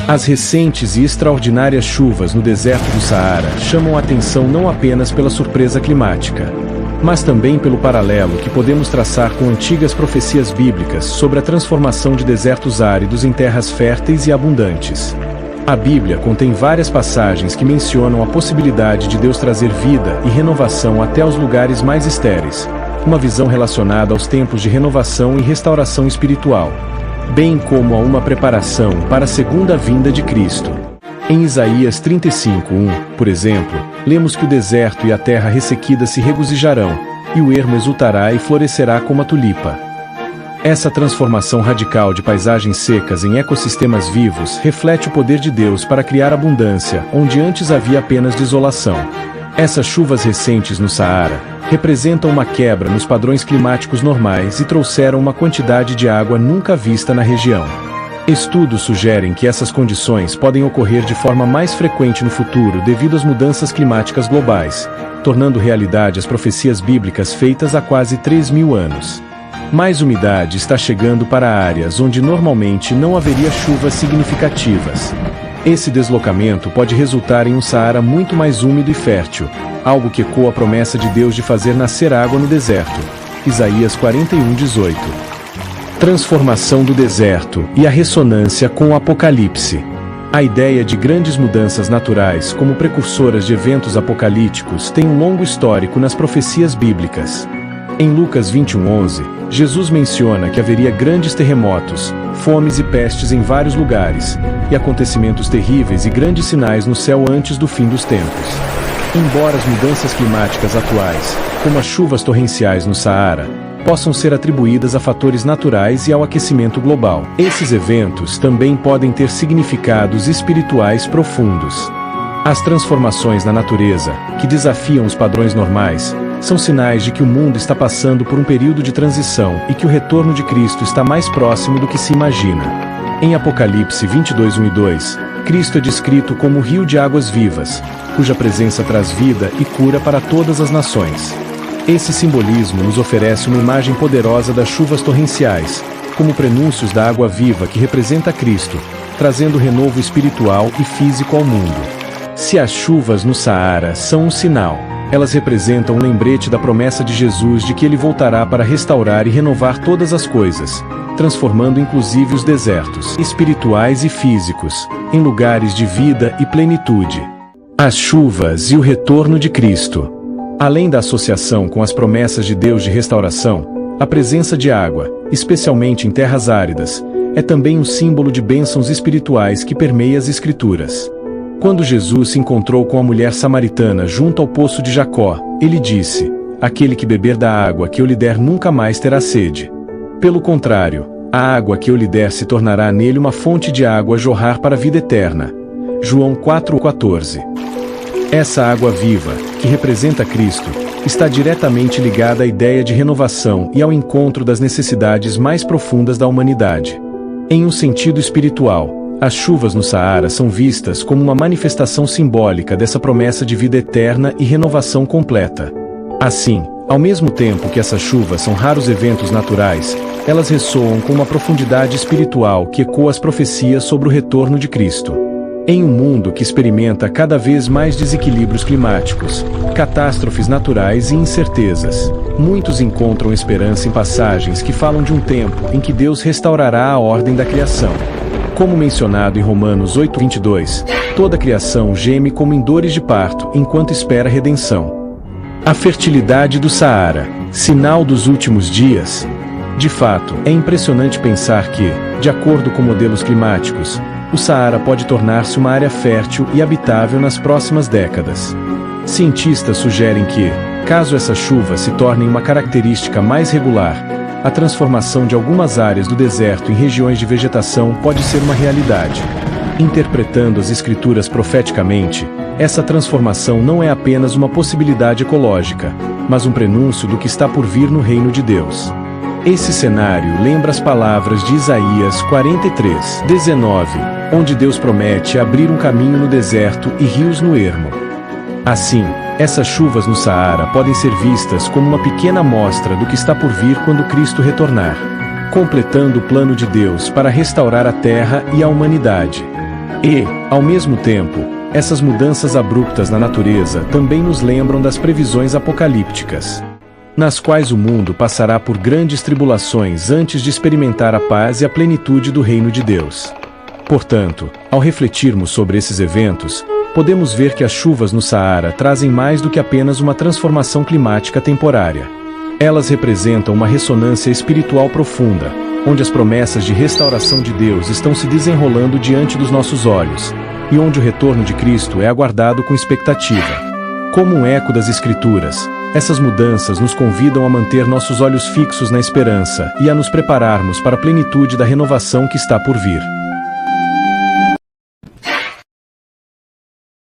As recentes e extraordinárias chuvas no deserto do Saara chamam a atenção não apenas pela surpresa climática, mas também pelo paralelo que podemos traçar com antigas profecias bíblicas sobre a transformação de desertos áridos em terras férteis e abundantes. A Bíblia contém várias passagens que mencionam a possibilidade de Deus trazer vida e renovação até os lugares mais estéreis, uma visão relacionada aos tempos de renovação e restauração espiritual, bem como a uma preparação para a segunda vinda de Cristo. Em Isaías 35:1, por exemplo, lemos que o deserto e a terra ressequida se regozijarão, e o ermo exultará e florescerá como a tulipa. Essa transformação radical de paisagens secas em ecossistemas vivos reflete o poder de Deus para criar abundância, onde antes havia apenas desolação. Essas chuvas recentes no Saara representam uma quebra nos padrões climáticos normais e trouxeram uma quantidade de água nunca vista na região. Estudos sugerem que essas condições podem ocorrer de forma mais frequente no futuro devido às mudanças climáticas globais, tornando realidade as profecias bíblicas feitas há quase 3.000 anos. Mais umidade está chegando para áreas onde normalmente não haveria chuvas significativas. Esse deslocamento pode resultar em um Saara muito mais úmido e fértil, algo que ecoa a promessa de Deus de fazer nascer água no deserto. Isaías 41:18. Transformação do deserto e a ressonância com o Apocalipse. A ideia de grandes mudanças naturais como precursoras de eventos apocalípticos tem um longo histórico nas profecias bíblicas. Em Lucas 21:11, Jesus menciona que haveria grandes terremotos, fomes e pestes em vários lugares, e acontecimentos terríveis e grandes sinais no céu antes do fim dos tempos. Embora as mudanças climáticas atuais, como as chuvas torrenciais no Saara, possam ser atribuídas a fatores naturais e ao aquecimento global, esses eventos também podem ter significados espirituais profundos. As transformações na natureza, que desafiam os padrões normais, são sinais de que o mundo está passando por um período de transição e que o retorno de Cristo está mais próximo do que se imagina. Em Apocalipse 22:1 e 2, Cristo é descrito como o rio de águas vivas, cuja presença traz vida e cura para todas as nações. Esse simbolismo nos oferece uma imagem poderosa das chuvas torrenciais, como prenúncios da água viva que representa Cristo, trazendo renovo espiritual e físico ao mundo. Se as chuvas no Saara são um sinal, elas representam um lembrete da promessa de Jesus de que ele voltará para restaurar e renovar todas as coisas, transformando inclusive os desertos espirituais e físicos em lugares de vida e plenitude. As chuvas e o retorno de Cristo. Além da associação com as promessas de Deus de restauração, a presença de água, especialmente em terras áridas, é também um símbolo de bênçãos espirituais que permeia as Escrituras. Quando Jesus se encontrou com a mulher samaritana junto ao poço de Jacó, ele disse: "Aquele que beber da água que eu lhe der nunca mais terá sede. Pelo contrário, a água que eu lhe der se tornará nele uma fonte de água a jorrar para a vida eterna." João 4:14. Essa água viva, que representa Cristo, está diretamente ligada à ideia de renovação e ao encontro das necessidades mais profundas da humanidade. Em um sentido espiritual, as chuvas no Saara são vistas como uma manifestação simbólica dessa promessa de vida eterna e renovação completa. Assim, ao mesmo tempo que essas chuvas são raros eventos naturais, elas ressoam com uma profundidade espiritual que ecoa as profecias sobre o retorno de Cristo. Em um mundo que experimenta cada vez mais desequilíbrios climáticos, catástrofes naturais e incertezas, muitos encontram esperança em passagens que falam de um tempo em que Deus restaurará a ordem da criação. Como mencionado em Romanos 8:22, toda a criação geme como em dores de parto enquanto espera a redenção. A fertilidade do Saara, sinal dos últimos dias. De fato, é impressionante pensar que, de acordo com modelos climáticos, o Saara pode tornar-se uma área fértil e habitável nas próximas décadas. Cientistas sugerem que, caso essas chuvas se tornem uma característica mais regular, a transformação de algumas áreas do deserto em regiões de vegetação pode ser uma realidade. Interpretando as Escrituras profeticamente, essa transformação não é apenas uma possibilidade ecológica, mas um prenúncio do que está por vir no reino de Deus. Esse cenário lembra as palavras de Isaías 43:19, onde Deus promete abrir um caminho no deserto e rios no ermo. Assim, essas chuvas no Saara podem ser vistas como uma pequena amostra do que está por vir quando Cristo retornar. completando o plano de Deus para restaurar a terra e a humanidade. E, ao mesmo tempo, essas mudanças abruptas na natureza também nos lembram das previsões apocalípticas, nas quais o mundo passará por grandes tribulações antes de experimentar a paz e a plenitude do reino de Deus. Portanto, ao refletirmos sobre esses eventos, podemos ver que as chuvas no Saara trazem mais do que apenas uma transformação climática temporária. Elas representam uma ressonância espiritual profunda, onde as promessas de restauração de Deus estão se desenrolando diante dos nossos olhos, e onde o retorno de Cristo é aguardado com expectativa. Como um eco das Escrituras, essas mudanças nos convidam a manter nossos olhos fixos na esperança e a nos prepararmos para a plenitude da renovação que está por vir.